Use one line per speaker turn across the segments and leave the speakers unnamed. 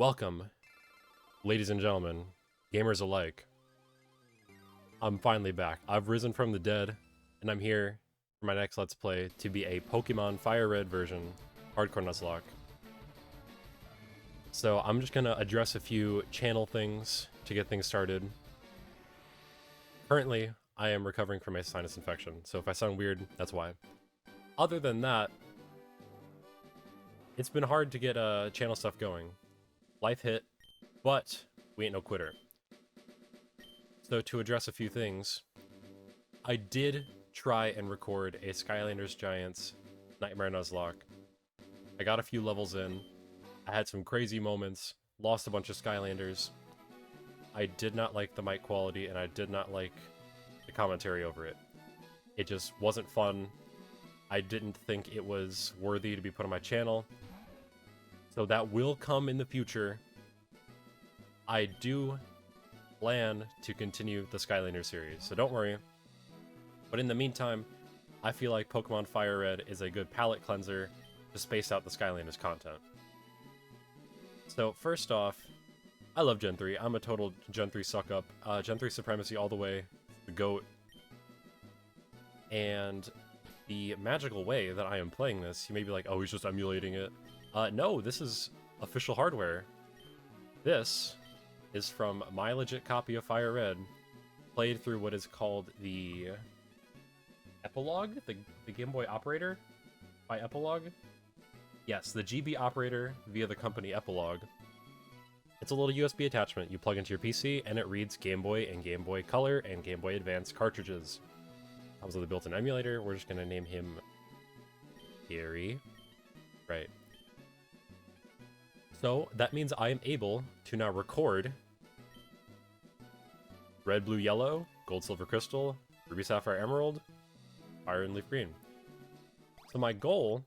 Welcome, ladies and gentlemen, gamers alike. I'm finally back. I've risen from the dead, and I'm here for my next Let's Play to be a Pokemon Firered version, Hardcore Nuzlocke. So I'm just gonna address a few channel things to get things started. Currently, I am recovering from a sinus infection, so if I sound weird, that's why. Other than that, it's been hard to get channel stuff going. Life hit, but we ain't no quitter. So to address a few things, I did try and record a Skylanders Giants Nightmare Nuzlocke. I got a few levels in, I had some crazy moments, lost a bunch of Skylanders. I did not like the mic quality, and I did not like the commentary over it. It just wasn't fun. I didn't think it was worthy to be put on my channel. So that will come in the future. I do plan to continue the Skylander series, so don't worry. But in the meantime, I feel like Pokemon Fire Red is a good palate cleanser to space out the Skylanders content. So first off, I love Gen 3. I'm a total Gen 3 suck-up. Gen 3 supremacy all the way, the GOAT. And the magical way that I am playing this, you may be like, oh, he's just emulating it. No, this is official hardware. This is from my legit copy of Fire Red, played through what is called the Epilogue? The Game Boy operator? By Epilogue? Yes, the GB operator via the company Epilogue. It's a little USB attachment you plug into your PC, and it reads Game Boy and Game Boy Color and Game Boy Advance cartridges. Comes with a built-in emulator. We're just going to name him Gary. Right. So that means I am able to now record Red, Blue, Yellow, Gold, Silver, Crystal, Ruby, Sapphire, Emerald, Fire, and Leaf Green. So my goal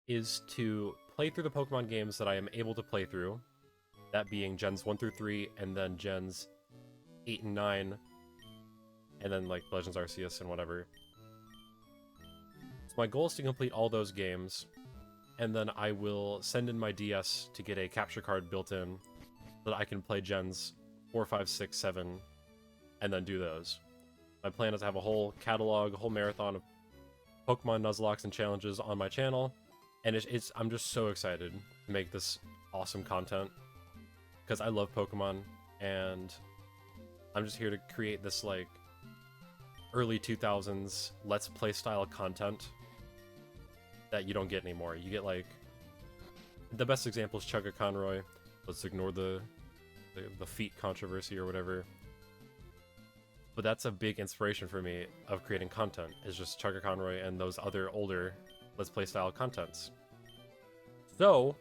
is to play through the Pokemon games that I am able to play through, that being Gens 1 through 3, and then Gens 8 and 9, and then like Legends Arceus and whatever. So my goal is to complete all those games, and then I will send in my DS to get a capture card built in so that I can play Gens 4, 5, 6, 7, and then do those. My plan is to have a whole catalog, a whole marathon of Pokemon Nuzlockes and challenges on my channel, and I'm just so excited to make this awesome content, because I love Pokemon, and I'm just here to create this, like, early 2000s Let's Play style content that you don't get anymore. You get, like, the best example is Chugga Conroy. Let's ignore the feet controversy or whatever. But that's a big inspiration for me of creating content, is just Chugga Conroy and those other older Let's Play style contents. So,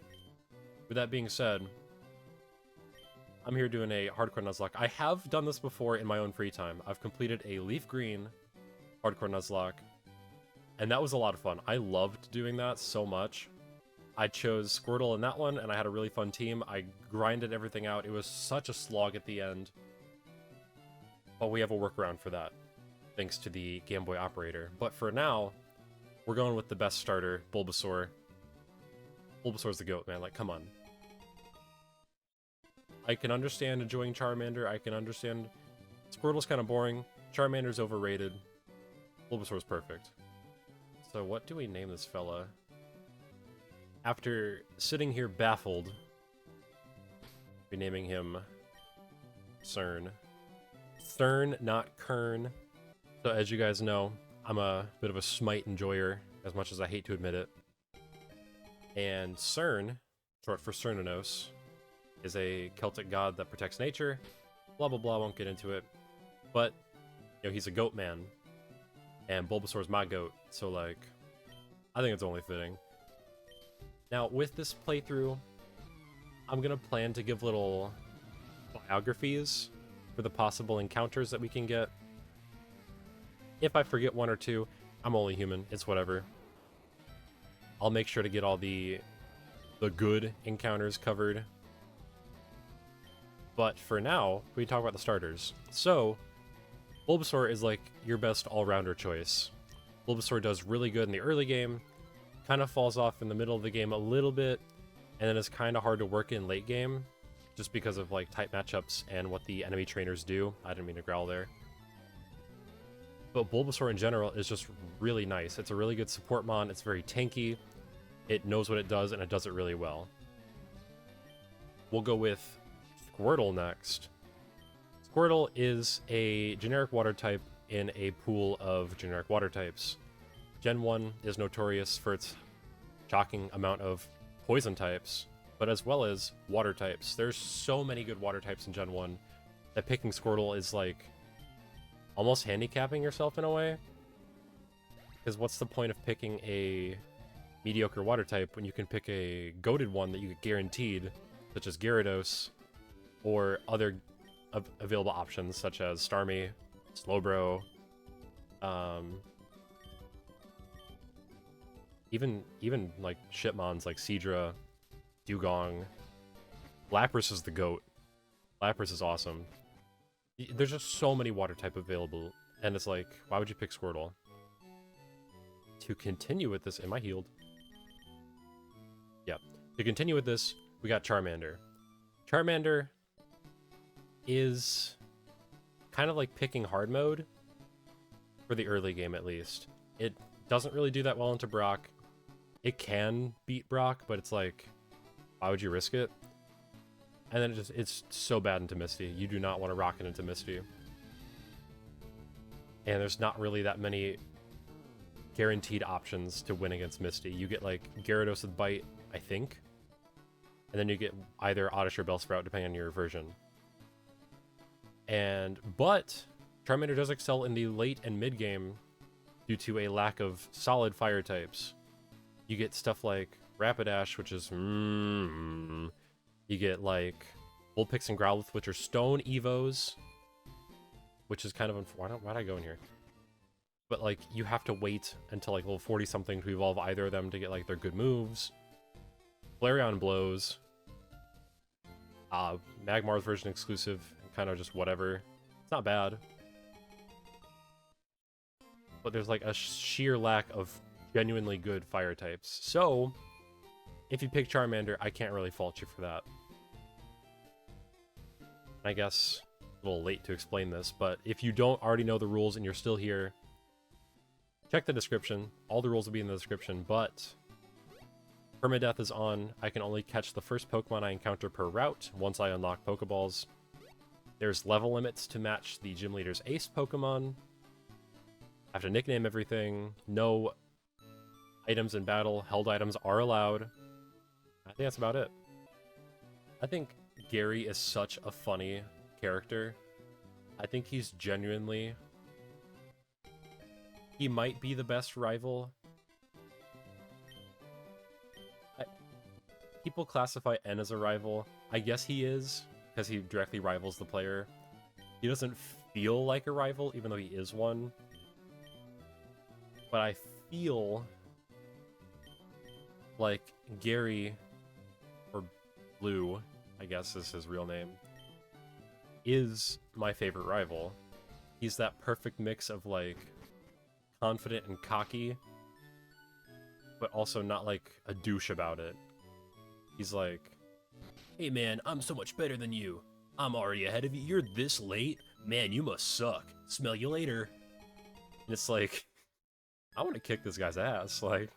with that being said, I'm here doing a Hardcore Nuzlocke. I have done this before in my own free time. I've completed a Leaf Green Hardcore Nuzlocke, and that was a lot of fun. I loved doing that so much. I chose Squirtle in that one, and I had a really fun team. I grinded everything out. It was such a slog at the end. But we have a workaround for that, thanks to the Game Boy operator. But for now, we're going with the best starter, Bulbasaur. Bulbasaur's the GOAT, man. Like, come on. I can understand enjoying Charmander. I can understand Squirtle's kind of boring. Charmander's overrated. Bulbasaur's perfect. So what do we name this fella? After sitting here baffled, we're naming him Cern. Cern, not Kern. So as you guys know, I'm a bit of a Smite enjoyer, as much as I hate to admit it. And Cern, short for Cernanos, is a Celtic god that protects nature. Blah, blah, blah, won't get into it. But, you know, he's a goat man. And Bulbasaur's my goat, so, like, I think it's only fitting. Now, with this playthrough, I'm gonna plan to give little biographies for the possible encounters that we can get. If I forget one or two, I'm only human, it's whatever. I'll make sure to get all the good encounters covered. But for now, we talk about the starters. So, Bulbasaur is like your best all-rounder choice. Bulbasaur does really good in the early game, kind of falls off in the middle of the game a little bit, and then it's kind of hard to work in late game, just because of like tight matchups and what the enemy trainers do. I didn't mean to growl there. But Bulbasaur in general is just really nice. It's a really good support mon. It's very tanky. It knows what it does, and it does it really well. We'll go with Squirtle next. Squirtle is a generic water type in a pool of generic water types. Gen 1 is notorious for its shocking amount of poison types, but as well as water types. There's so many good water types in Gen 1 that picking Squirtle is like almost handicapping yourself in a way. Because what's the point of picking a mediocre water type when you can pick a goated one that you get guaranteed, such as Gyarados, or other available options such as Starmie, Slowbro, even like shitmons like Seadra, Dugong. Lapras is the GOAT. Lapras is awesome. There's just so many water type available, and it's like, why would you pick Squirtle? To continue with this, am I healed? Yeah. To continue with this, we got Charmander. Charmander is kind of like picking hard mode for the early game, at least. It doesn't really do that well into Brock. It can beat Brock, but it's like, why would you risk it? And then it's so bad into Misty. You do not want to rock it into Misty. And there's not really that many guaranteed options to win against Misty. You get like Gyarados with Bite, I think. And then you get either Oddish or Bellsprout, depending on your version. But Charmander does excel in the late and mid game due to a lack of solid fire types. You get stuff like Rapidash, which is you get like Vulpix and Growlithe, which are stone evos, which is kind of why'd I go in here? But like you have to wait until like level 40 something to evolve either of them to get like their good moves. Flareon blows. Magmar's version exclusive, kind of just whatever. It's not bad. But there's like a sheer lack of genuinely good fire types. So, if you pick Charmander, I can't really fault you for that. I guess a little late to explain this, but if you don't already know the rules and you're still here, check the description. All the rules will be in the description, but Perma-Death is on. I can only catch the first Pokemon I encounter per route once I unlock Pokeballs. There's level limits to match the gym leader's ace Pokemon. I have to nickname everything. No items in battle. Held items are allowed. I think that's about it. I think Gary is such a funny character. I think he's genuinely... He might be the best rival. People classify N as a rival. I guess he is, because he directly rivals the player. He doesn't feel like a rival, even though he is one. But I feel like Gary, or Blue, I guess is his real name, is my favorite rival. He's that perfect mix of like confident and cocky, but also not like a douche about it. He's like, hey man, I'm so much better than you. I'm already ahead of you. You're this late? Man, you must suck. Smell you later. And it's like, I want to kick this guy's ass. Like,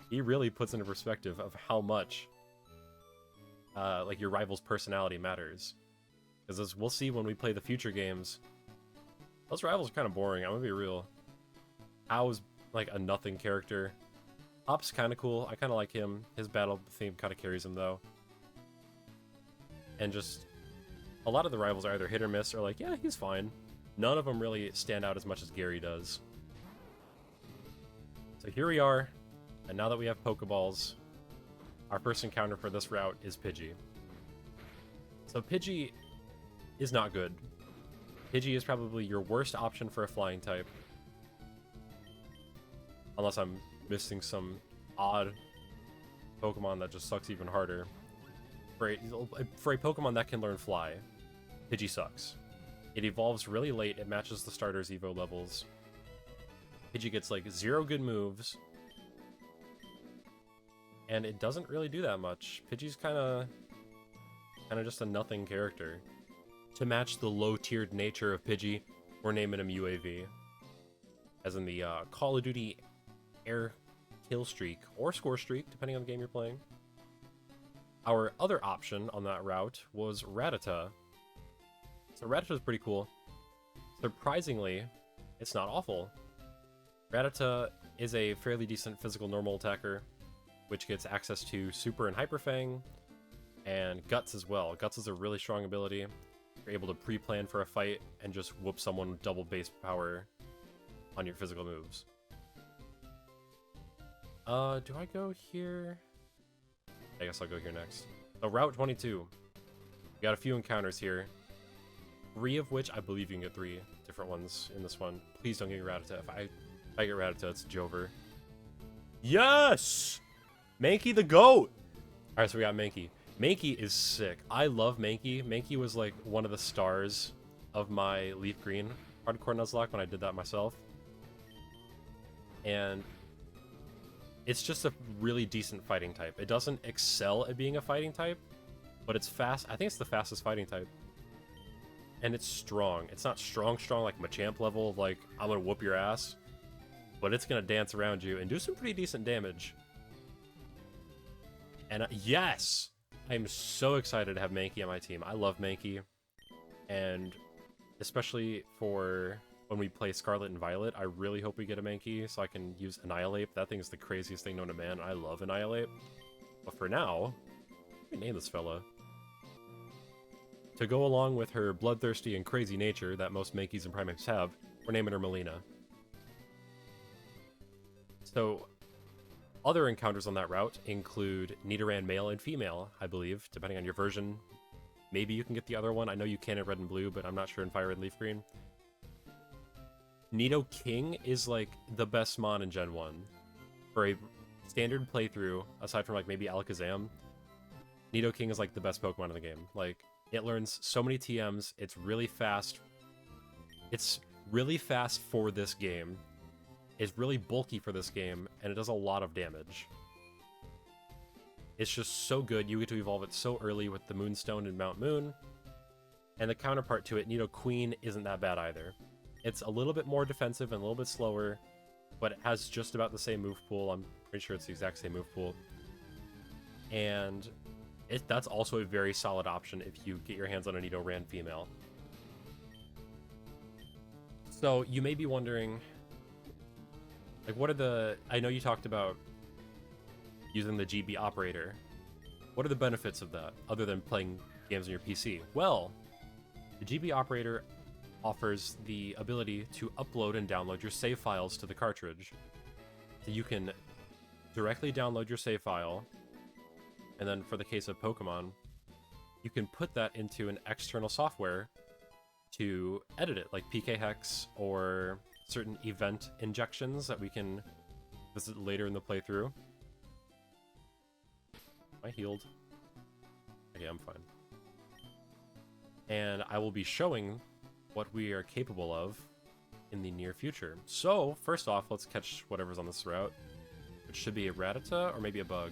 he really puts into perspective of how much like your rival's personality matters. Because as we'll see when we play the future games, those rivals are kind of boring. I'm gonna be real. Ow's like a nothing character. Hop's kind of cool. I kind of like him. His battle theme kind of carries him though. And just a lot of the rivals are either hit or miss or like, yeah, he's fine. None of them really stand out as much as Gary does. So here we are, and now that we have Pokeballs, our first encounter for this route is Pidgey. So Pidgey is not good. Pidgey is probably your worst option for a flying type. Unless I'm missing some odd Pokemon that just sucks even harder. For a Pokemon that can learn Fly, Pidgey sucks. It evolves really late, it matches the starter's Evo levels. Pidgey gets like 0 good moves. and it doesn't really do that much. Pidgey's kind of just a nothing character. To match the low-tiered nature of Pidgey, we're naming him UAV. As in the Call of Duty air kill streak, or score streak, depending on the game you're playing. Our other option on that route was Rattata. So Rattata's pretty cool. Surprisingly, it's not awful. Rattata is a fairly decent physical normal attacker, which gets access to Super and Hyper Fang, and Guts as well. Guts is a really strong ability. You're able to pre-plan for a fight and just whoop someone with double base power on your physical moves. Do I go here? I guess I'll go here next. So Route 22. We got a few encounters here. 3 of which I believe you can get 3 different ones in this one. Please don't get Rattata. If I get Rattata, it's Jover. Yes! Mankey the GOAT! Alright, so we got Mankey. Mankey is sick. I love Mankey. Mankey was like one of the stars of my Leaf Green hardcore Nuzlocke when I did that myself. And it's just a really decent fighting type. It doesn't excel at being a fighting type, but it's fast. I think it's the fastest fighting type. And it's strong. It's not strong like Machamp level of like, I'm gonna whoop your ass. But it's gonna dance around you and do some pretty decent damage. And yes! I'm so excited to have Mankey on my team. I love Mankey. And especially for when we play Scarlet and Violet, I really hope we get a Mankey so I can use Annihilate. That thing is the craziest thing known to man. I love Annihilate. But for now, let me name this fella. To go along with her bloodthirsty and crazy nature that most Mankeys and Primates have, we're naming her Melina. So, other encounters on that route include Nidoran male and female, I believe, depending on your version. Maybe you can get the other one. I know you can in Red and Blue, but I'm not sure in Fire Red and Leaf Green. Nidoking is like the best mon in Gen 1. For a standard playthrough, aside from like maybe Alakazam, Nidoking is like the best Pokemon in the game. Like, it learns so many TMs, it's really fast. It's really fast for this game. It's really bulky for this game, and it does a lot of damage. It's just so good. You get to evolve it so early with the Moonstone and Mount Moon. And the counterpart to it, Nidoqueen, isn't that bad either. It's a little bit more defensive and a little bit slower, but it has just about the same move pool. I'm pretty sure it's the exact same move pool. And that's also a very solid option if you get your hands on a Nidoran female. So you may be wondering, like, what are the... I know you talked about using the GB operator. What are the benefits of that, other than playing games on your PC? Well, the GB operator offers the ability to upload and download your save files to the cartridge. So you can directly download your save file, and then for the case of Pokemon, you can put that into an external software to edit it, like PK Hex or certain event injections that we can visit later in the playthrough. Am I healed? Okay, I'm fine. And I will be showing what we are capable of in the near future. So, first off, let's catch whatever's on this route. It should be a Rattata or maybe a bug.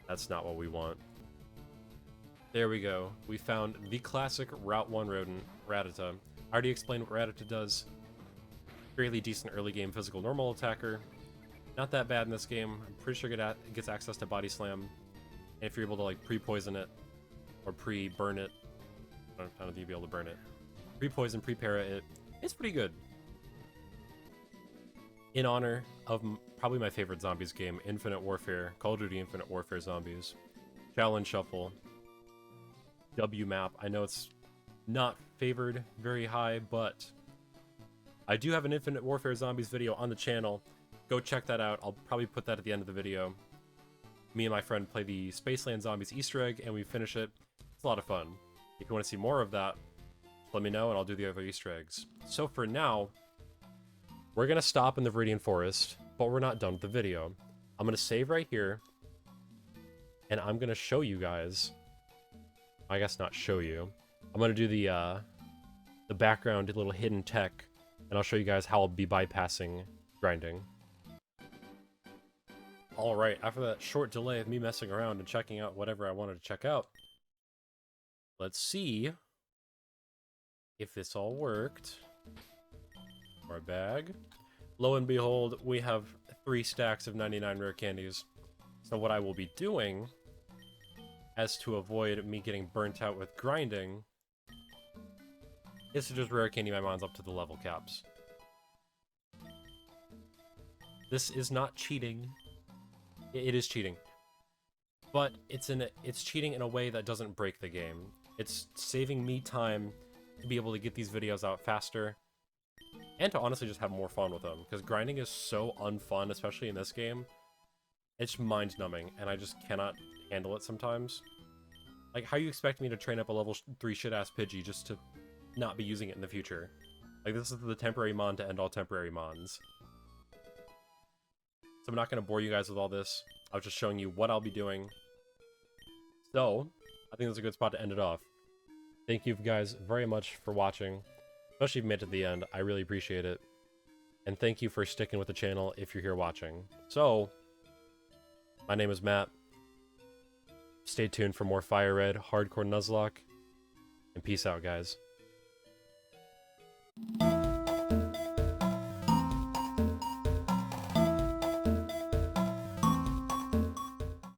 That's not what we want. There we go. We found the classic Route 1 rodent, Rattata. I already explained what Rattata does. Fairly decent early game physical normal attacker. Not that bad in this game. I'm pretty sure it gets access to Body Slam. And if you're able to like pre-poison it, or pre-burn it, I don't know if you'll be able to burn it. Pre-poison, pre-para it, it's pretty good. In honor of probably my favorite zombies game, Infinite Warfare, Call of Duty Infinite Warfare Zombies. Challenge Shuffle. W map. I know it's not favored very high, but I do have an Infinite Warfare Zombies video on the channel. Go check that out. I'll probably put that at the end of the video. Me and my friend play the Spaceland Zombies Easter egg, and we finish it. It's a lot of fun. If you want to see more of that, let me know, and I'll do the other Easter eggs. So for now, we're going to stop in the Viridian Forest, but we're not done with the video. I'm going to save right here, and I'm going to show you guys... I guess not show you. I'm going to do the background little hidden tech, and I'll show you guys how I'll be bypassing grinding. Alright, after that short delay of me messing around and checking out whatever I wanted to check out, let's see if this all worked. Our bag. Lo and behold, we have 3 stacks of 99 rare candies. So what I will be doing, as to avoid me getting burnt out with grinding, is to just rare candy my mons up to the level caps. This is not cheating. It is cheating. But it's cheating in a way that doesn't break the game. It's saving me time to be able to get these videos out faster, and to honestly just have more fun with them, because grinding is so unfun, especially in this game. It's mind-numbing, and I just cannot handle it sometimes. Like, how you expect me to train up a level 3 shit-ass Pidgey just to not be using it in the future? Like, this is the temporary mon to end all temporary mons. So I'm not going to bore you guys with all this. I was just showing you what I'll be doing. So, I think that's a good spot to end it off. Thank you guys very much for watching. Especially if you made it to the end. I really appreciate it. And thank you for sticking with the channel if you're here watching. So, my name is Matt. Stay tuned for more Firered, Hardcore Nuzlocke. And peace out, guys.